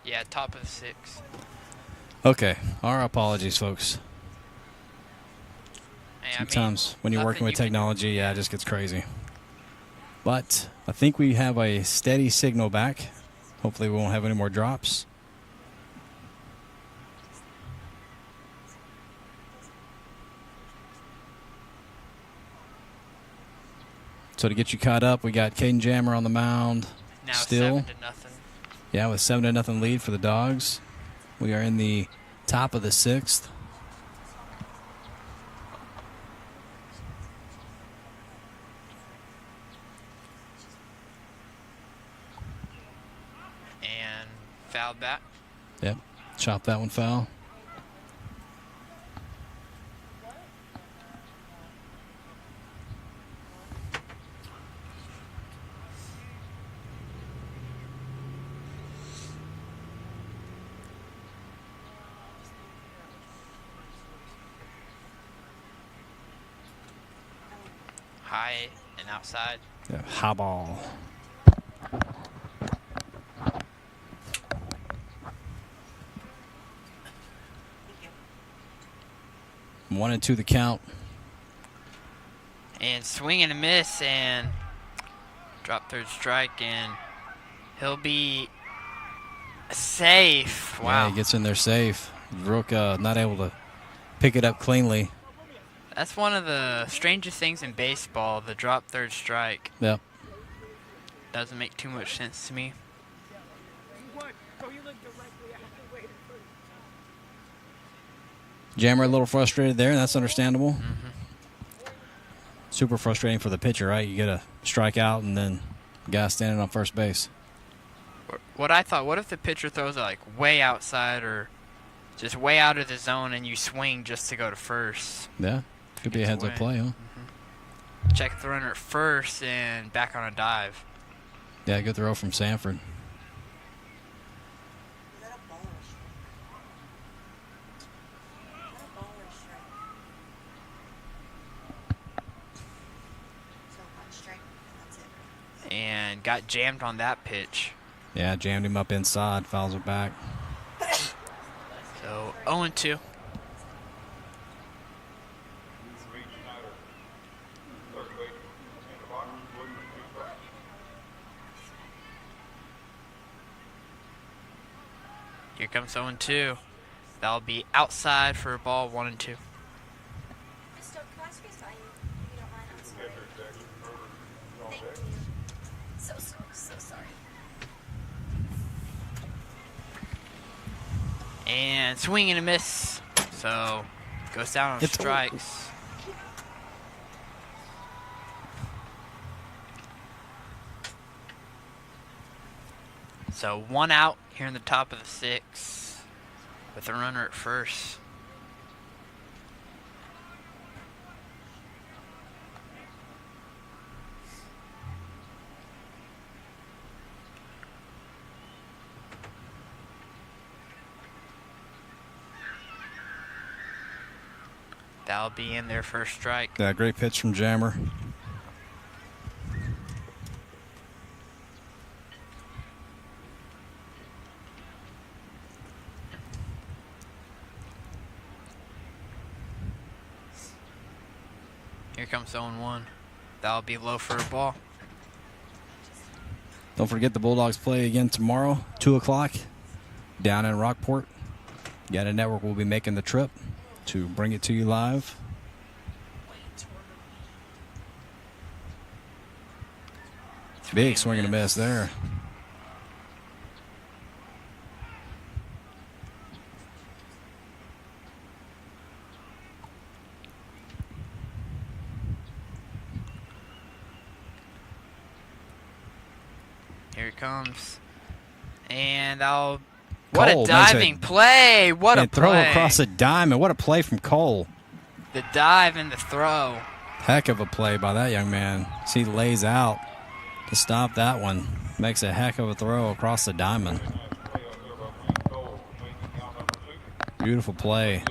Yeah, top of the 6. Okay, our apologies, folks. Hey, Sometimes when you're working with technology, yeah, it just gets crazy. But I think we have a steady signal back. Hopefully we won't have any more drops. So to get you caught up, we got Caden Jammer on the mound. Now still 7-0. Yeah, with 7-0 lead for the Dogs. We are in the top of the 6th. And fouled back. Yep, chop that one foul. High and outside. Yeah, high ball. One and two the count. And swing and a miss and drop third strike, and he'll be safe. Wow. Yeah, he gets in there safe. Rook not able to pick it up cleanly. That's one of the strangest things in baseball, the drop third strike. Yep. Doesn't make too much sense to me. Jammer a little frustrated there, and that's understandable. Super frustrating for the pitcher, right? You get a strikeout and then guy standing on first base. What I thought, what if the pitcher throws it like way outside or just way out of the zone and you swing just to go to first? Yeah, could be a heads-up play, huh? Check the runner at first and back on a dive. Yeah, good throw from Sanford. And got jammed on that pitch. Yeah, jammed him up inside, fouls it back. So 0-2. Here comes 0-2. That'll be outside for a ball 1-2. And swing and a miss. So goes down on strikes. So 1 out here in the top of the 6 with a runner at first. That'll be in their first strike. Yeah, great pitch from Jammer. Here comes 0-1. That'll be low for a ball. Don't forget the Bulldogs play again tomorrow, 2 o'clock, down in Rockport. Gata Network will be making the trip to bring it to you live. Big swing and a miss there. Here it comes. And I'll... What Cole a diving play! What a throw play! across a diamond. What a play from Cole. The dive and the throw. Heck of a play by that young man. See, he lays out to stop that one. Makes a heck of a throw across the diamond. Beautiful play.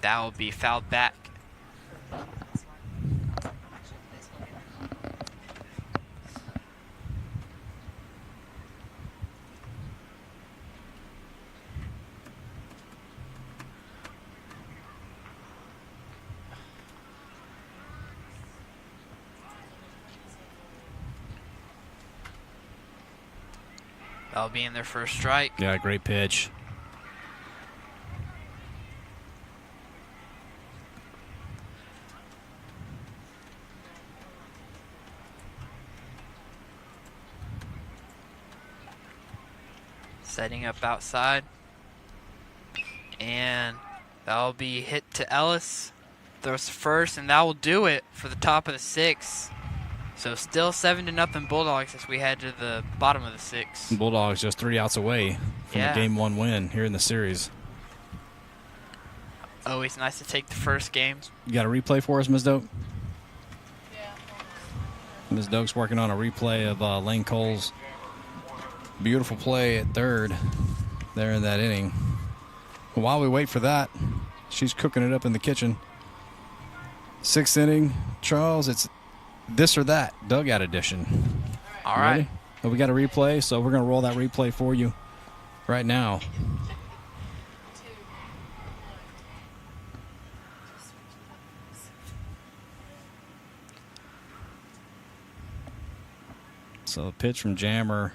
that will be fouled back. That'll be in their first strike. Yeah, great pitch. Setting up outside. And that'll be hit to Ellis. Throws to first, and that will do it for the top of the 6th. So still 7-0 Bulldogs as we head to the bottom of the 6th. Bulldogs just 3 outs away from a Game 1 win here in the series. Always nice to take the first game. You got a replay for us, Ms. Doak? Ms. Doak's working on a replay of Lane Cole's beautiful play at third there in that inning. While we wait for that, she's cooking it up in the kitchen. 6th inning, Charles, it's this or that dugout edition. All right. Well, we got a replay, so we're going to roll that replay for you right now. So the pitch from Jammer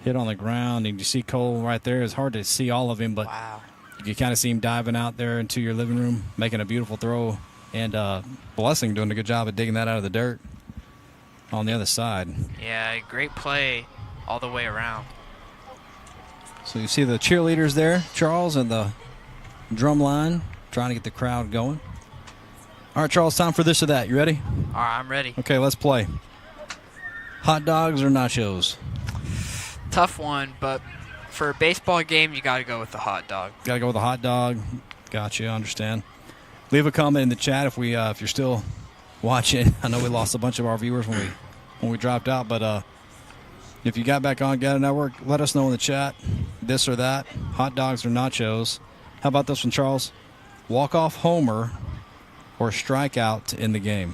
hit on the ground, and you see Cole right there. It's hard to see all of him, but wow. You kind of see him diving out there into your living room, making a beautiful throw, and Blessing doing a good job of digging that out of the dirt on the other side. Yeah, great play all the way around. So you see the cheerleaders there, Charles, and the drum line trying to get the crowd going. All right, Charles, time for this or that. You ready? All right, I'm ready. Okay, let's play. Hot dogs or nachos? Tough one, but for a baseball game, you got to go with the hot dog. Got to go with the hot dog. Gotcha, understand. Leave a comment in the chat if you're still watching. I know we lost a bunch of our viewers when we dropped out, but if you got back on Gather Network, let us know in the chat. This or that, hot dogs or nachos. How about this one, Charles? Walk-off homer or strikeout in the game?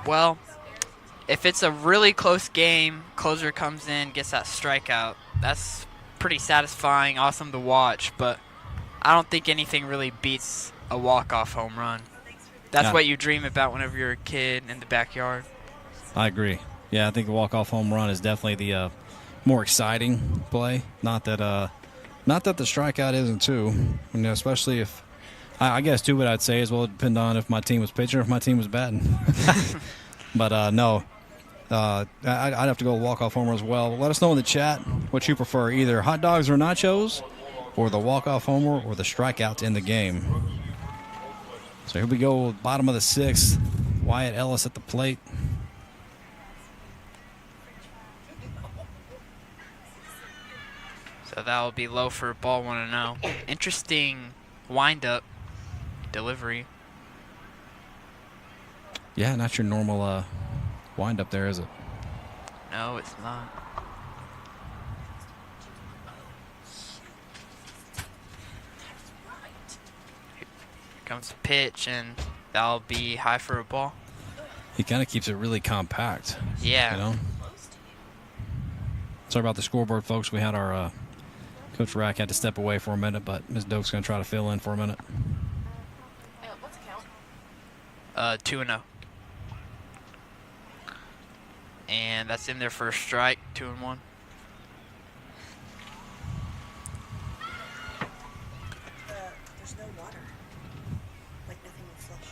Well, if it's a really close game, closer comes in, gets that strikeout, that's pretty satisfying, awesome to watch, but I don't think anything really beats a walk-off home run. That's what you dream about whenever you're a kid in the backyard. I agree. Yeah, I think a walk-off home run is definitely the more exciting play. Not that the strikeout isn't too. You know, especially if I guess too. What I'd say is, well, it depend on if my team was pitching or if my team was batting. But no, I'd have to go walk-off homer as well. Let us know in the chat what you prefer, either hot dogs or nachos, or the walk-off homer, or the strikeouts in the game. So here we go, bottom of the 6th. Wyatt Ellis at the plate. So that will be low for ball 1-0. Interesting wind-up delivery. Yeah, not your normal wind-up there, is it? No, it's not. Here comes the pitch, and that'll be high for a ball. He kind of keeps it really compact. Yeah. You know? Sorry about the scoreboard, folks. We had our Coach Rack had to step away for a minute, but Ms. Doak's going to try to fill in for a minute. What's the count? 2-0. And that's in their first strike, 2-1. There's no water. Like nothing will flush.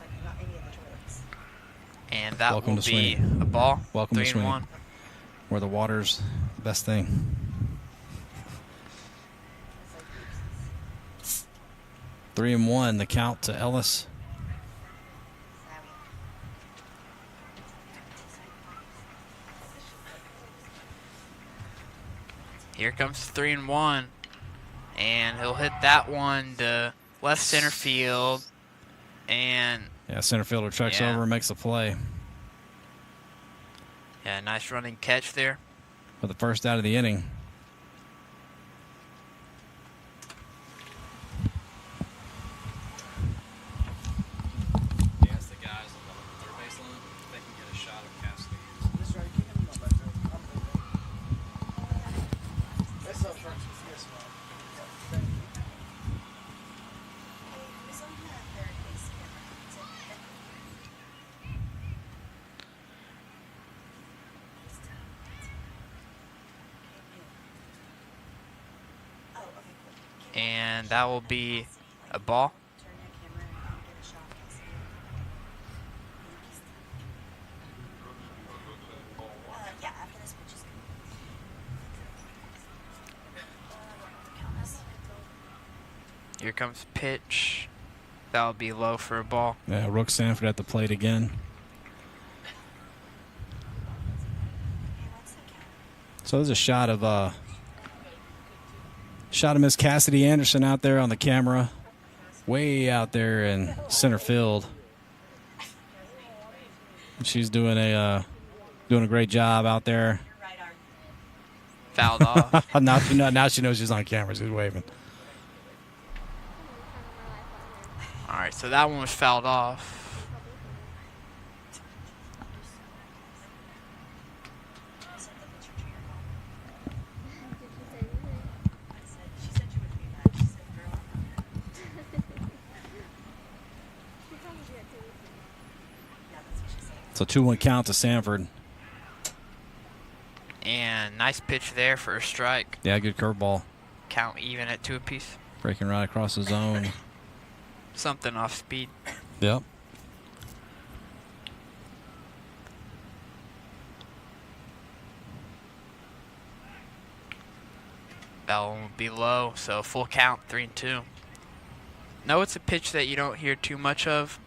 Like not any of the toilets. And that Welcome will to be Sweeny. a ball. Welcome to 3-1. Sweeny, where the water's the best thing. 3-1, the count to Ellis. Here comes 3-1, and he'll hit that one to left center field, and Yeah, center fielder checks over and makes the play yeah, nice running catch there. for the first out of the inning. And that will be a ball. Turn your camera and get a shot, Kelsey. Yeah, after this pitch is good. Count us. Here comes pitch. That will be low for a ball. Yeah, Rook Sanford at the plate again. Hey, what's the count? So there's a shot of Miss Cassidy Anderson out there on the camera, way out there in center field. She's doing a great job out there. Right arm. Fouled off. now she knows she's on camera. She's waving. All right, so that one was fouled off. I said the pitcher to your phone. She said she wouldn't be mad. She said, girl, I'm not mad. Yeah, that's what she said. So 2-1 count to Sanford. And nice pitch there for a strike. Yeah, good curveball. Count even at 2 apiece. Breaking right across the zone. Something off speed. Yep. That one will be low, so full count, 3-2. No, it's a pitch that you don't hear too much of.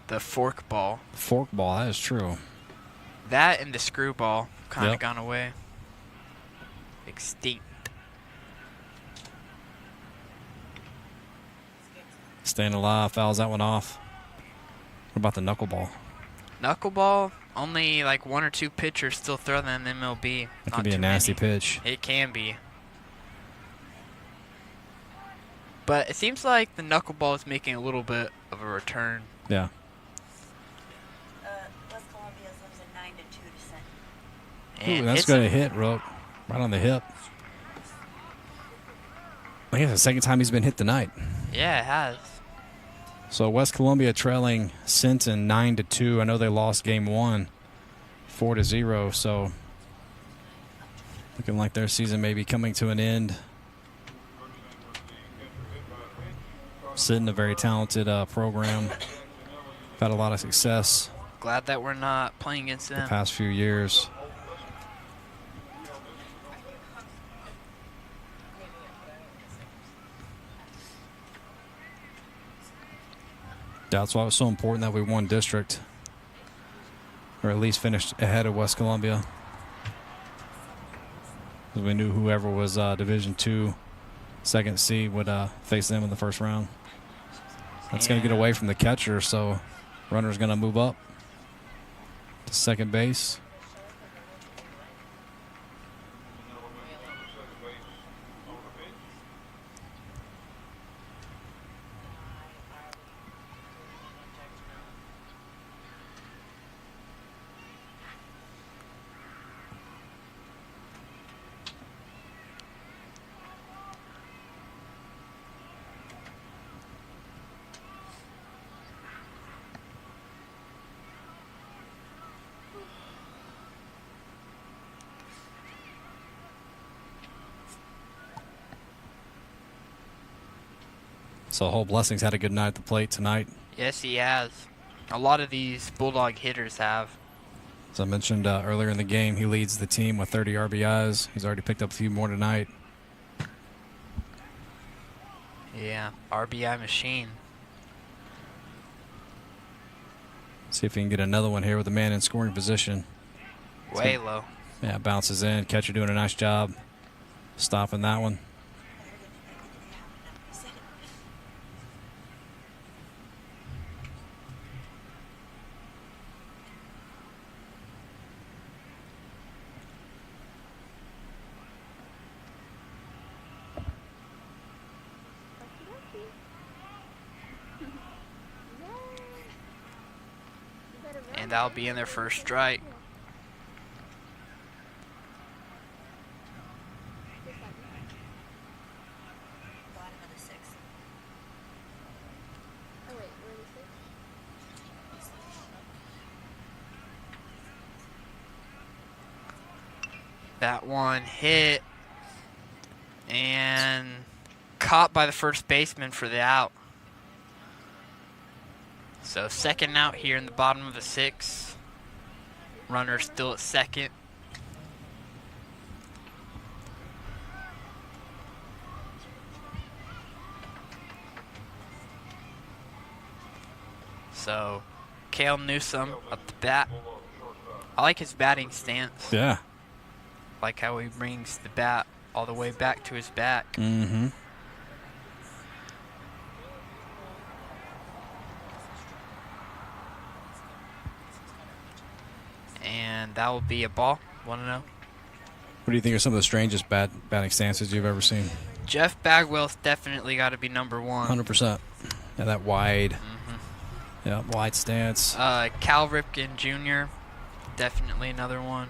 The fork ball. Forkball, that is true. That and the screwball kind of Yep. gone away. Extinct. Staying alive, fouls that one off. What about the knuckleball? Knuckleball, only like 1 or 2 pitchers still throw that in the MLB. That Not could be a too nasty many. pitch. It can be. But it seems like the knuckleball is making a little bit of a return. Yeah. West Columbia's lives a 9-2 descent. And Ooh, that's hits going to him. hit, Rook. Right on the hip. I think it's the second time he's been hit tonight. Yeah, it has. So West Columbia trailing Sinton 9-2. I know they lost game 1, 4-0. So looking like their season may be coming to an end. Sinton, a very talented program. Had a lot of success Glad that we're not playing against the them. past few years. That's why it was so important that we won district, or at least finished ahead of West Columbia. Because we knew whoever was Division II, second seed would face them in the first round. That's going to get away from the catcher, so runner's going to move up to second base. So Whole Blessings had a good night at the plate tonight. Yes, he has. A lot of these Bulldog hitters have. As I mentioned earlier in the game, he leads the team with 30 RBIs. He's already picked up a few more tonight. Yeah, RBI machine. See if he can get another one here with a man in scoring position. Way low. Yeah, bounces in. Catcher doing a nice job stopping that one. And that'll be in their first strike. Bottom of the 6th. That one hit. And caught by the first baseman for the out. So second out here in the bottom of the 6th. Runner still at second. So Cale Newsome up the bat. I like his batting stance. Yeah. Like how he brings the bat all the way back to his back. Mm-hmm. And that will be a ball. 1-0. What do you think are some of the strangest batting stances you've ever seen? Jeff Bagwell's definitely got to be number 1. 100%. Yeah, that wide. Mm-hmm. Yeah, wide stance. Cal Ripken Jr., definitely another one.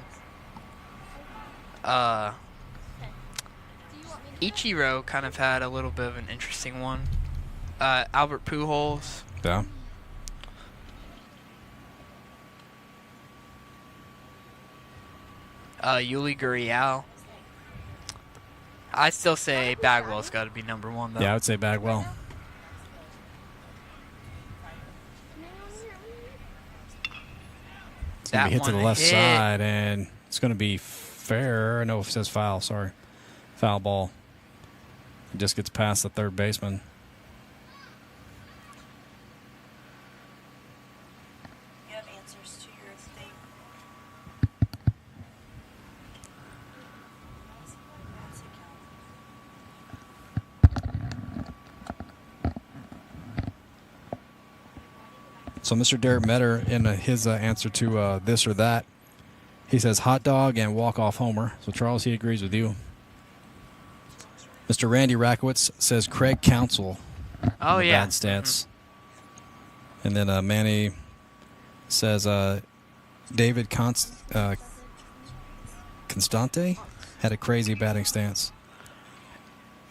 Ichiro kind of had a little bit of an interesting one. Albert Pujols. Yeah. Yuli Gurriel. I still say Bagwell's got to be number 1, though. Yeah, I would say Bagwell. It's going to be hit to the left side, and it's going to be fair. No, it says foul. Sorry. Foul ball. It just gets past the third baseman. You have answers to your thing. So Mr. Derek Metter, in his answer to this or that, he says hot dog and walk-off homer. So, Charles, he agrees with you. Mr. Randy Rakowitz says Craig Counsell. Oh, yeah. Bad stance. Mm-hmm. And then Manny says David Constante had a crazy batting stance.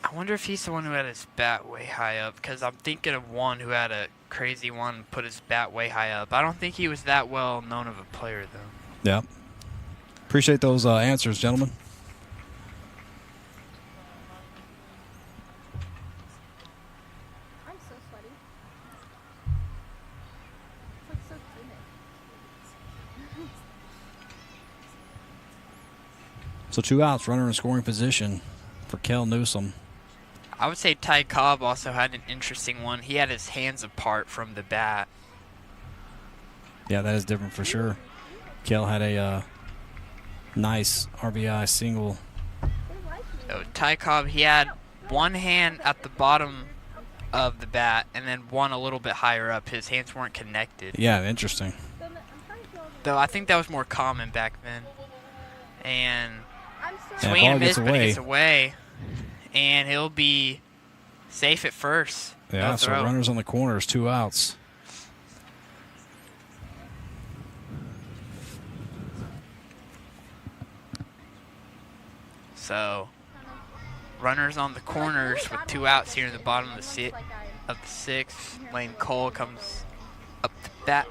I wonder if he's the one who had his bat way high up, because I'm thinking of one who had a crazy one and put his bat way high up. I don't think he was that well known of a player, though. Yeah. Appreciate those answers, gentlemen. I'm so sweaty. It's like so humid. So 2 outs, runner in scoring position for Cale Newsome. I would say Ty Cobb also had an interesting one. He had his hands apart from the bat. Yeah, that is different for sure. Cale had a nice RBI single. So Ty Cobb, he had one hand at the bottom of the bat and then one a little bit higher up. His hands weren't connected. Yeah, interesting. Though I think that was more common back then. And Yeah, swing and ball miss, gets but he gets away. And he'll be safe at first. Yeah, No so throw. runners on the corners, 2 outs. So, runners on the corners with 2 outs here in the bottom of the 6th. Lane Cole comes up to bat.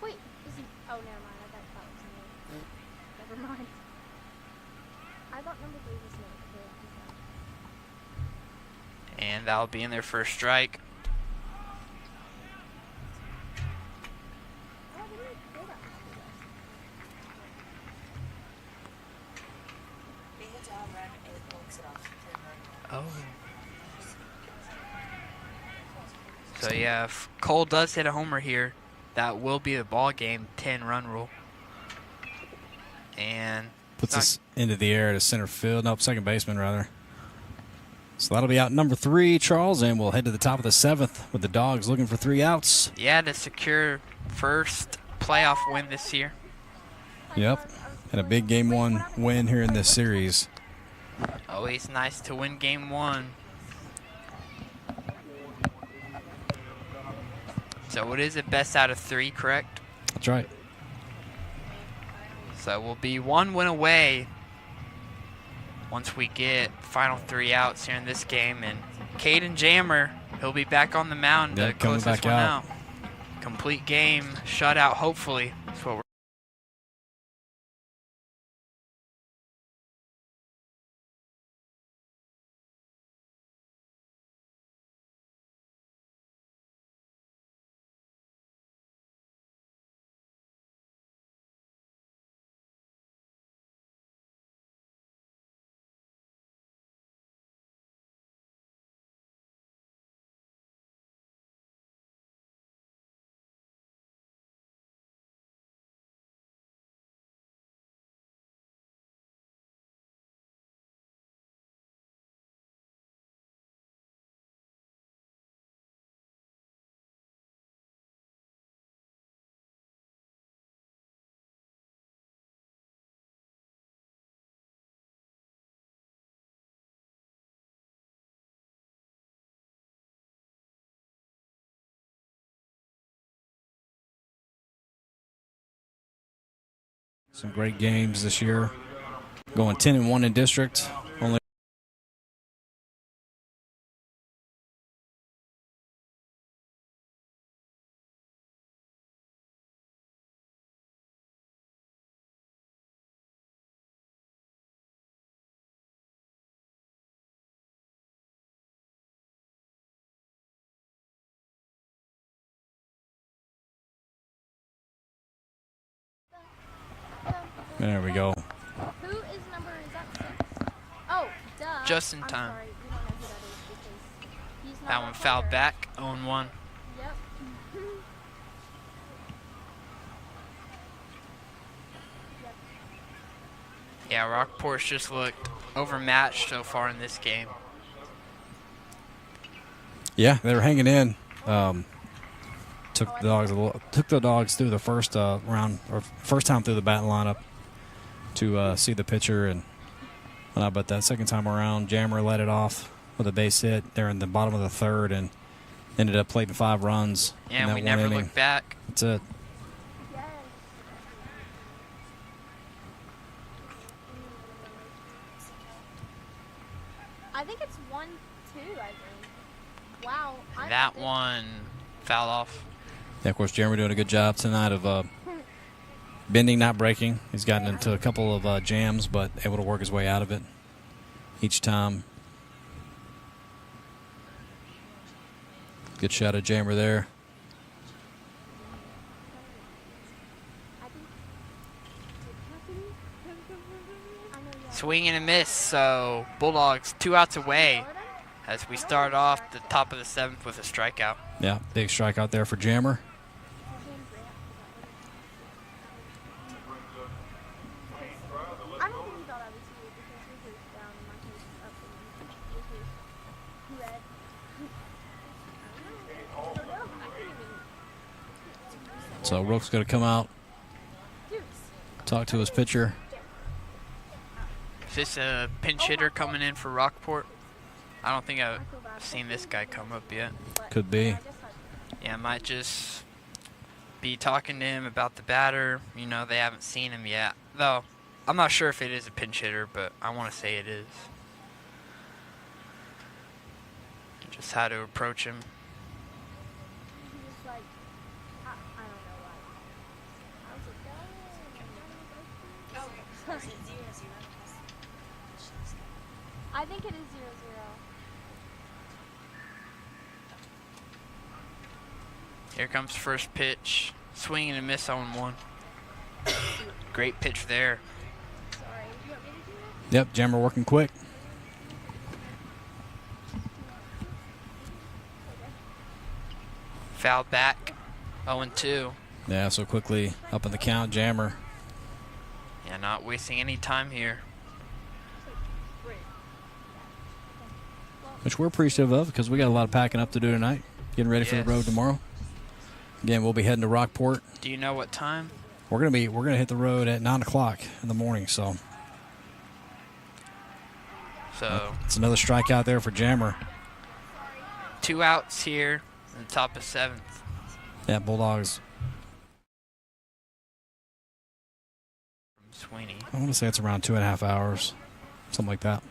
Wait, isn't? Oh, never mind. I thought that was me. Never mind. I thought number 3 was me. And that'll be in their first strike. Oh. So yeah, if Cole does hit a homer here, that will be the ball game, 10-run rule. And Puts us into the air to center field. Nope, second baseman, rather. So that'll be out number 3, Charles, and we'll head to the top of the 7th with the Dogs looking for 3 outs. yeah, to secure first playoff win this year. Yep, and a big Game 1 win here in this series. Always nice to win Game 1. So what is it, best out of 3, correct? That's right. So we'll be 1 win away once we get final 3 outs here in this game. And Caden Jammer, He'll be back on the mound Yeah, to coming close this back one out. out. Complete game, shutout, hopefully. That's what we're Some great games this year. Going 10-1 in district. Only there we go. Who is number? Is that 6? Oh, duh. just in I'm time. sorry. We don't know who that is because he's not That our one fouled player. back, 0-1. Yep. Yep. Yeah, Rockport's just looked overmatched so far in this game. Yeah, they were hanging in. Took the dogs through the first round or first time through the batting lineup to see the pitcher, and but that second time around, Jammer led it off with a base hit. They're in the bottom of the third and ended up plating 5 runs. in And that we one never inning. looked back. That's it. Yes. I think it's 1-2. I think. Wow. I'm That big- one fouled off. Yeah, of course, Jeremy doing a good job tonight of bending, not breaking. He's gotten into a couple of jams, but able to work his way out of it each time. Good shot of Jammer there. I think. I know you are. Swing and a miss, so Bulldogs 2 outs away as we start off the top of the 7th with a strikeout. Yeah, big strikeout there for Jammer. I don't think he thought I was you because yours is down and my face is up and yours is red. I don't know. I couldn't even. So Rook's going to come out, Deuce. talk to his pitcher. Is this a pinch hitter coming in for Rockport? I don't think I've I feel bad. seen this guy come up yet. But, Could be. I guess I- Yeah, might just be talking to him about the batter. You know, they haven't seen him yet. Though, I'm not sure if it is a pinch hitter, but I want to say it is. Just how to approach him. he was like, I don't know why. I was like, Is it 0-0? I think it is 0-0. Here comes first pitch. Swing and a miss on 1. Great pitch there. Sorry. You want me to do that? Yep, Jammer working quick. Fouled back. 0-2. Yeah, so quickly up in the count, Jammer. Yeah, not wasting any time here. Which we're appreciative of because we got a lot of packing up to do tonight. Getting ready for the road Yes. tomorrow. Again, we'll be heading to Rockport. Do you know what time? We're gonna hit the road at 9 o'clock in the morning. So So, it's another strikeout there for Jammer. 2 outs here in the top of 7th. Yeah, Bulldogs. From Sweeney. I want to say it's around 2.5 hours, something like that.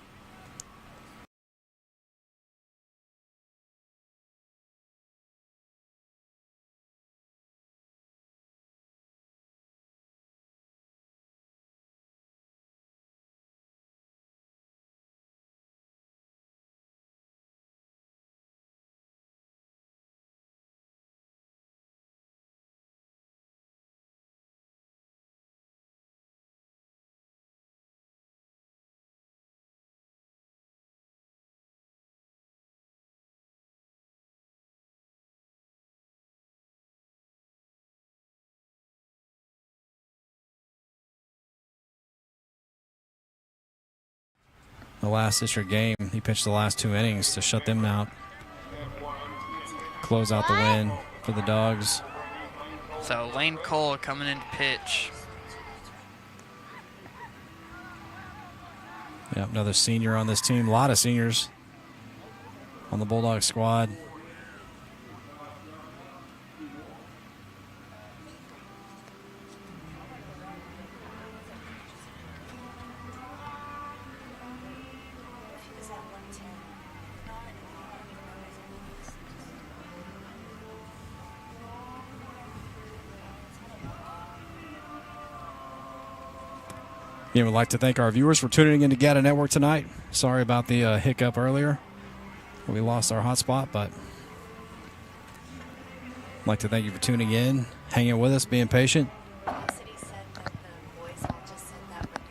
the last district game. He pitched the last 2 innings to shut them out. Close out the win for the Dogs. So Lane Cole coming in to pitch. Yep, another senior on this team. A lot of seniors on the Bulldog squad. Again, we'd like to thank our viewers for tuning in to Gata Network tonight. Sorry about the hiccup earlier. We lost our hotspot, but I'd like to thank you for tuning in, hanging with us, being patient. The city said that the boys all just said that would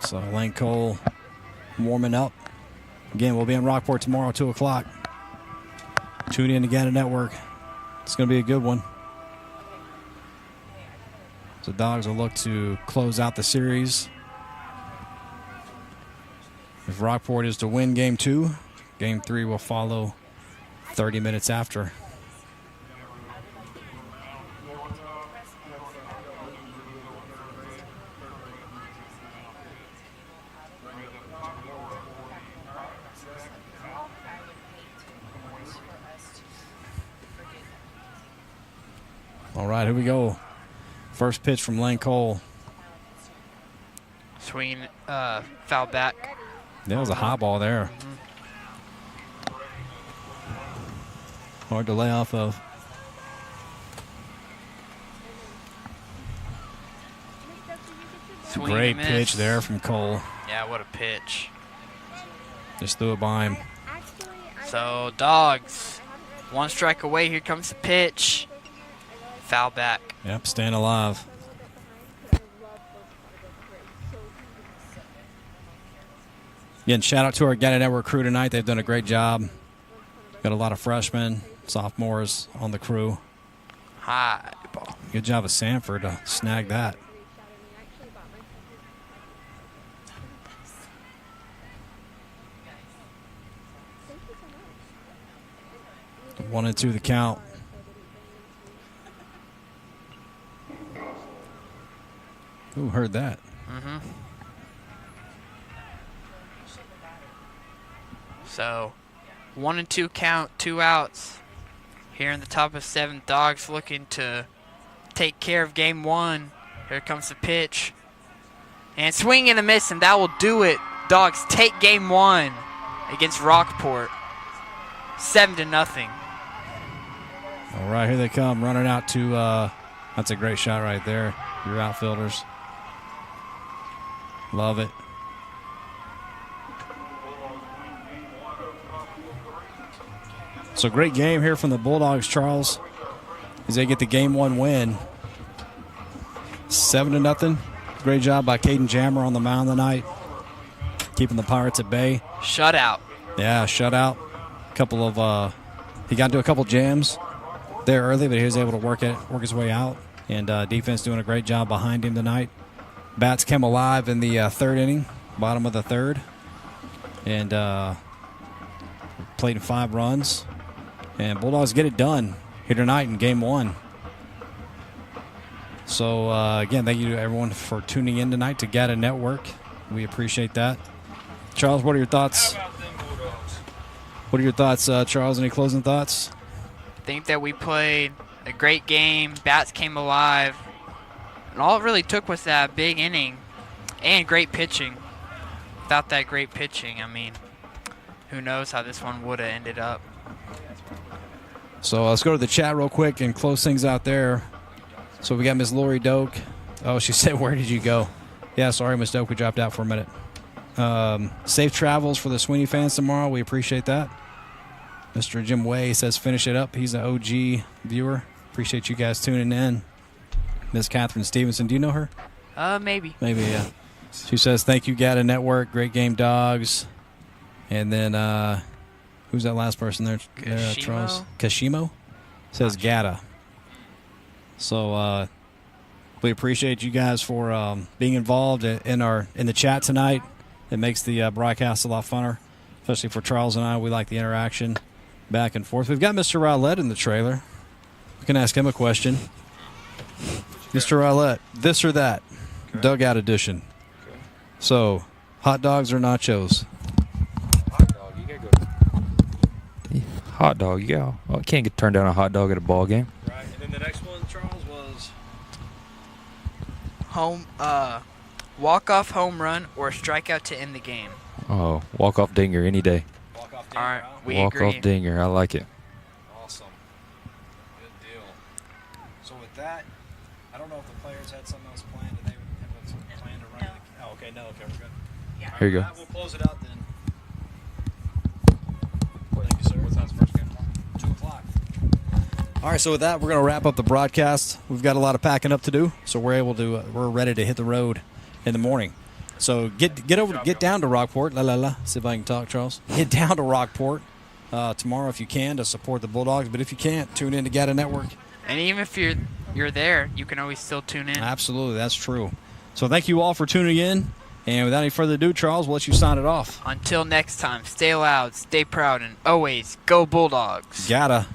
do So Lane Cole warming up. Again, we'll be in Rockport tomorrow, 2 o'clock. Tune in to Gata Network. It's going to be a good one. So Dogs will look to close out the series. If Rockport is to win Game 2, Game 3 will follow 30 minutes after. All right, here we go. First pitch from Lane Cole. Swing, foul back. That was a high ball there. Hard to lay off of. Swing Great and miss. pitch there from Cole. Yeah, what a pitch. Just threw it by him. So Dogs, 1 strike away. Here comes the pitch. Foul back. Yep, staying alive. Again, shout out to our Gata Network crew tonight. They've done a great job. Got a lot of freshmen, sophomores on the crew. High ball. Good job of Sanford to snag that. 1-2 the count. Who heard that? So 1-2 count, 2 outs. Here in the top of 7th, Dogs looking to take care of Game 1. Here comes the pitch. And swing and a miss, and that will do it. Dogs take Game 1 against Rockport. 7-0. All right, here they come, running out to, that's a great shot right there. Your outfielders. Love it. So great game here from the Bulldogs, Charles, as they get the Game 1 win. 7-0. Great job by Caden Jammer on the mound tonight, keeping the Pirates at bay. Shutout. Yeah, shutout. Couple of, he got into a couple jams there early, but he was able to work his way out. And defense doing a great job behind him tonight. Bats came alive in the 3rd inning, bottom of the 3rd, and played in 5 runs. And Bulldogs get it done here tonight in Game 1. So, again, thank you to everyone for tuning in tonight to Gata Network. We appreciate that. Charles, what are your thoughts? What are your thoughts, Charles? Any closing thoughts? I think that we played a great game. Bats came alive. And all it really took was that big inning and great pitching. Without that great pitching, I mean, who knows how this one would have ended up. So let's go to the chat real quick and close things out there. So we got Miss Lori Doak. Oh, she said, where did you go? Yeah, sorry, Miss Doak, we dropped out for a minute. Safe travels for the Sweeney fans tomorrow. We appreciate that. Mr. Jim Way says finish it up. He's an OG viewer. Appreciate you guys tuning in. Miss Catherine Stevenson, do you know her? Maybe. Maybe, yeah. She says, thank you, Gata Network. Great game, Dogs. And then, who's that last person there, Charles? Kashimo? Says Gata. So we appreciate you guys for being involved in the chat tonight. It makes the broadcast a lot funner, especially for Charles and I. We like the interaction back and forth. We've got Mr. Rowlett in the trailer. We can ask him a question. Mr. Rowlett, this or that, dugout edition. So, hot dogs or nachos? Hot dog, you gotta go. Hot dog, yeah. Oh, I can't get turned down a hot dog at a ball game. Right, and then the next one, Charles, was Walk-off home run or strikeout to end the game. Oh, walk-off dinger any day. walk-off All right, we Walk-off agree. dinger, I like it. Awesome. Good deal. So with that, I don't know if the players had something else planned. Did they have a plan to run? No. Oh, okay. No, okay, we're good. Yeah. Here you go. All right, we'll close it out then. Thank you, sir. What time's first game? 2 o'clock. All right, so with that, we're going to wrap up the broadcast. We've got a lot of packing up to do, so we're ready to hit the road in the morning. So get down to Rockport. See if I can talk, Charles. Get down to Rockport tomorrow if you can to support the Bulldogs. But if you can't, tune in to Gata Network. And even if you're there, you can always still tune in. Absolutely, that's true. So thank you all for tuning in. And without any further ado, Charles, we'll let you sign it off. Until next time, stay loud, stay proud, and always go Bulldogs. Gata.